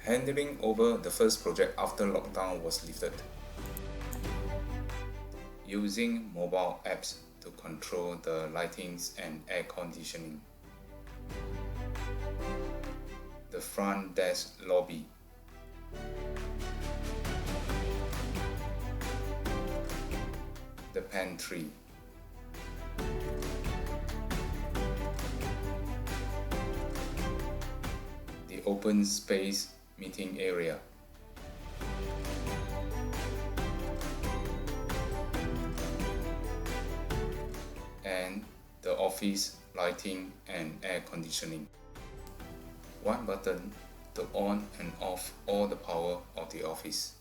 handling over the first project after lockdown was lifted. Using mobile apps to control the lightings and air conditioning. The front desk lobby. The pantry. The open space meeting area. And the office lighting and air conditioning. One button to on and off all the power of the office.